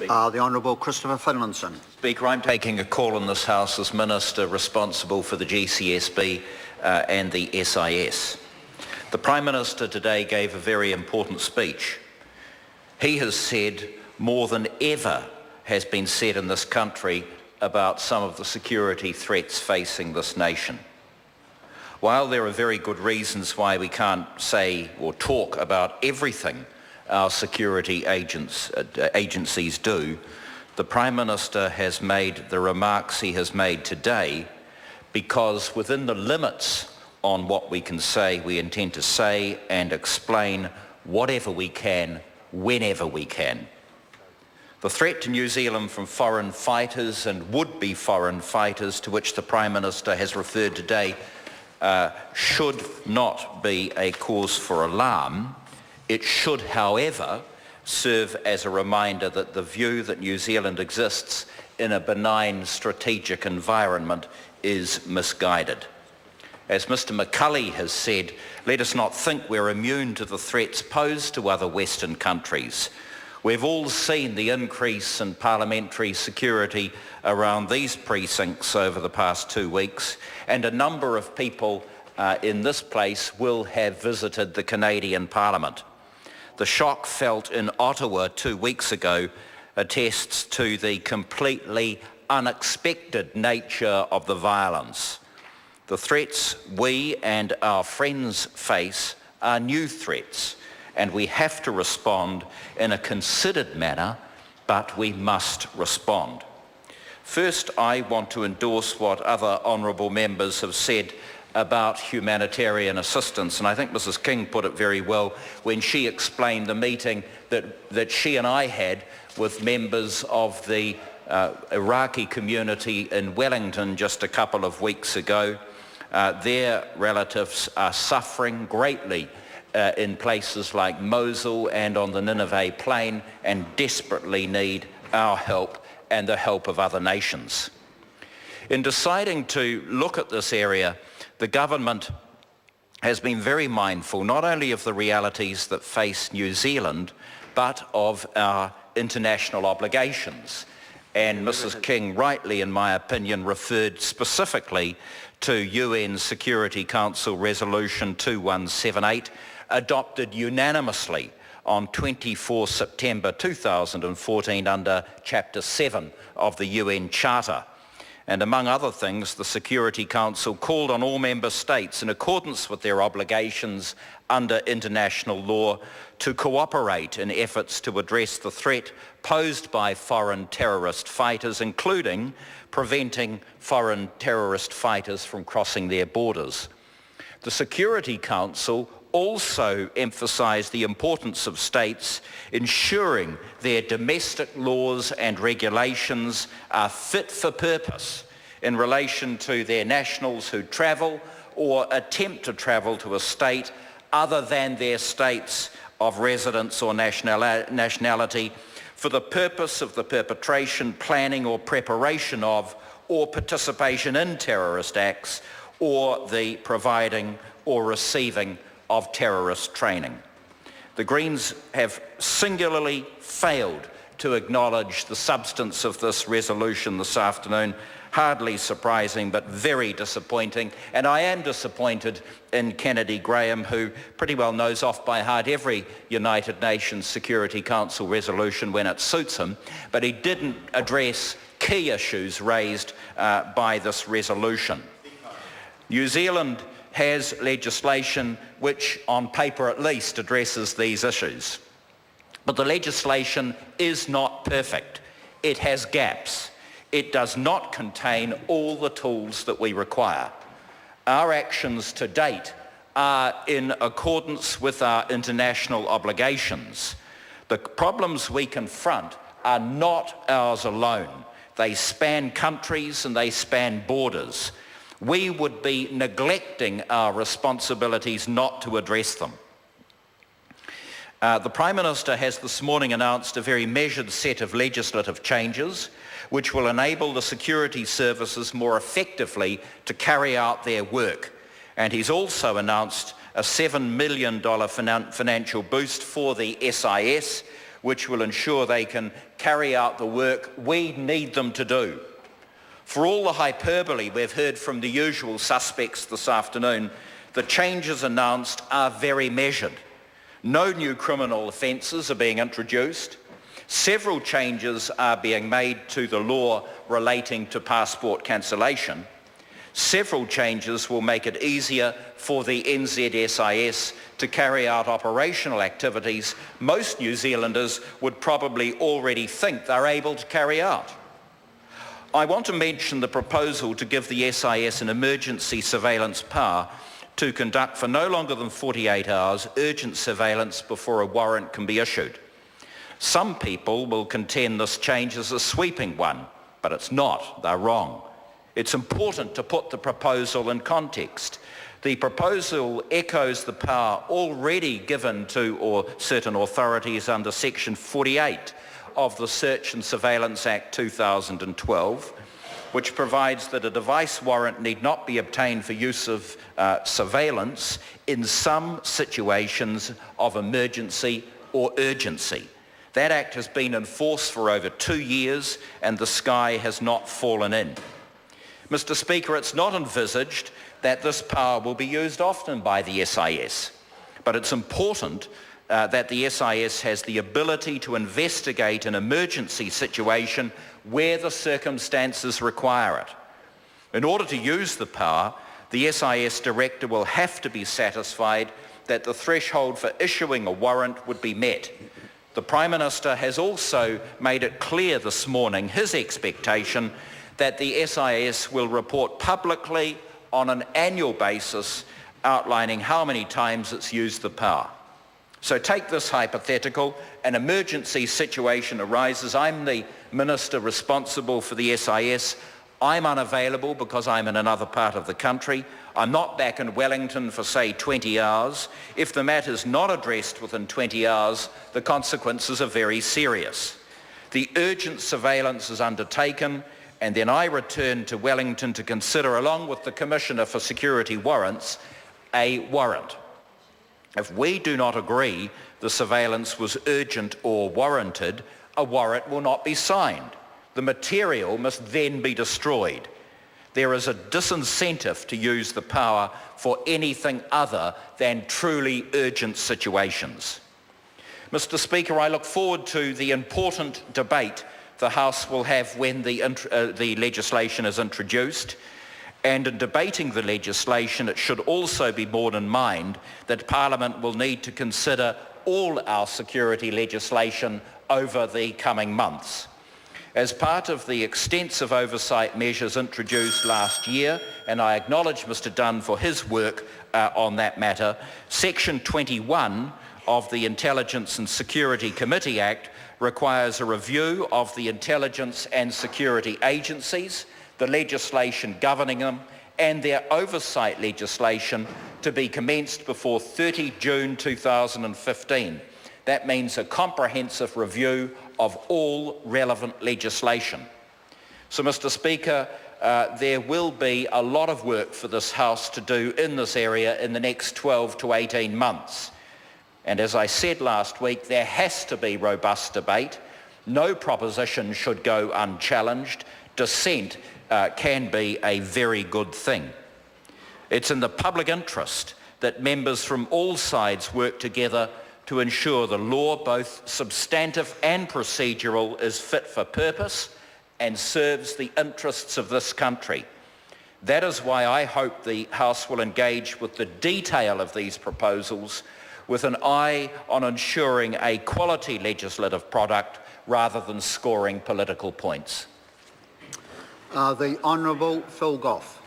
The Honourable Christopher Finlayson. Speaker, I'm taking a call in this House as Minister responsible for the GCSB and the SIS. The Prime Minister today gave a very important speech. He has said more than ever has been said in this country about some of the security threats facing this nation. While there are very good reasons why we can't say or talk about everything our security agencies do, the Prime Minister has made the remarks he has made today because within the limits on what we can say, we intend to say and explain whatever we can, whenever we can. The threat to New Zealand from foreign fighters and would-be foreign fighters to which the Prime Minister has referred today should not be a cause for alarm. It should, however, serve as a reminder that the view that New Zealand exists in a benign strategic environment is misguided. As Mr McCulley has said, let us not think we're immune to the threats posed to other Western countries. We've all seen the increase in parliamentary security around these precincts over the past 2 weeks, and a number of people in this place will have visited the Canadian Parliament. The shock felt in Ottawa 2 weeks ago attests to the completely unexpected nature of the violence. The threats we and our friends face are new threats, and we have to respond in a considered manner, but we must respond. First, I want to endorse what other honourable members have said about humanitarian assistance, and I think Mrs King put it very well when she explained the meeting that she and I had with members of the Iraqi community in Wellington just a couple of weeks ago. Their relatives are suffering greatly in places like Mosul and on the Nineveh Plain and desperately need our help and the help of other nations. In deciding to look at this area, the government has been very mindful not only of the realities that face New Zealand, but of our international obligations. And Mrs King rightly, in my opinion, referred specifically to UN Security Council Resolution 2178, adopted unanimously on 24 September 2014 under Chapter 7 of the UN Charter. And among other things, the Security Council called on all member states, in accordance with their obligations under international law, to cooperate in efforts to address the threat posed by foreign terrorist fighters, including preventing foreign terrorist fighters from crossing their borders. The Security Council also emphasised the importance of states ensuring their domestic laws and regulations are fit for purpose in relation to their nationals who travel or attempt to travel to a state other than their states of residence or nationality for the purpose of the perpetration, planning or preparation of or participation in terrorist acts or the providing or receiving of terrorist training. The Greens have singularly failed to acknowledge the substance of this resolution this afternoon. Hardly surprising, but very disappointing. And I am disappointed in Kennedy Graham, who pretty well knows off by heart every United Nations Security Council resolution when it suits him, but he didn't address key issues raised by this resolution. New Zealand has legislation which, on paper at least, addresses these issues. But the legislation is not perfect. It has gaps. It does not contain all the tools that we require. Our actions to date are in accordance with our international obligations. The problems we confront are not ours alone. They span countries and they span borders. We would be neglecting our responsibilities not to address them. The Prime Minister has this morning announced a very measured set of legislative changes which will enable the security services more effectively to carry out their work. And he's also announced a $7 million financial boost for the SIS, which will ensure they can carry out the work we need them to do. For all the hyperbole we've heard from the usual suspects this afternoon, the changes announced are very measured. No new criminal offences are being introduced. Several changes are being made to the law relating to passport cancellation. Several changes will make it easier for the NZSIS to carry out operational activities most New Zealanders would probably already think they're able to carry out. I want to mention the proposal to give the SIS an emergency surveillance power to conduct for no longer than 48 hours urgent surveillance before a warrant can be issued. Some people will contend this change is a sweeping one, but it's not. They're wrong. It's important to put the proposal in context. The proposal echoes the power already given to certain authorities under Section 48 of the Search and Surveillance Act 2012, which provides that a device warrant need not be obtained for use of surveillance in some situations of emergency or urgency. That act has been in force for over 2 years and the sky has not fallen in. Mr. Speaker, it's not envisaged that this power will be used often by the SIS, but it's important that the SIS has the ability to investigate an emergency situation where the circumstances require it. In order to use the power, the SIS director will have to be satisfied that the threshold for issuing a warrant would be met. The Prime Minister has also made it clear this morning his expectation that the SIS will report publicly on an annual basis outlining how many times it's used the power. So take this hypothetical, an emergency situation arises, I'm the Minister responsible for the SIS, I'm unavailable because I'm in another part of the country, I'm not back in Wellington for say 20 hours. If the matter is not addressed within 20 hours, the consequences are very serious. The urgent surveillance is undertaken and then I return to Wellington to consider, along with the Commissioner for Security Warrants, a warrant. If we do not agree the surveillance was urgent or warranted, a warrant will not be signed. The material must then be destroyed. There is a disincentive to use the power for anything other than truly urgent situations. Mr. Speaker, I look forward to the important debate the House will have when the legislation is introduced. And in debating the legislation, it should also be borne in mind that Parliament will need to consider all our security legislation over the coming months. As part of the extensive oversight measures introduced last year, and I acknowledge Mr. Dunn for his work on that matter, Section 21 of the Intelligence and Security Committee Act requires a review of the intelligence and security agencies, the legislation governing them, and their oversight legislation to be commenced before 30 June 2015. That means a comprehensive review of all relevant legislation. So, Mr. Speaker, there will be a lot of work for this House to do in this area in the next 12 to 18 months. And as I said last week, there has to be robust debate. No proposition should go unchallenged. Dissent can be a very good thing. It's in the public interest that members from all sides work together to ensure the law, both substantive and procedural, is fit for purpose and serves the interests of this country. That is why I hope the House will engage with the detail of these proposals with an eye on ensuring a quality legislative product rather than scoring political points. The Honourable Phil Goff.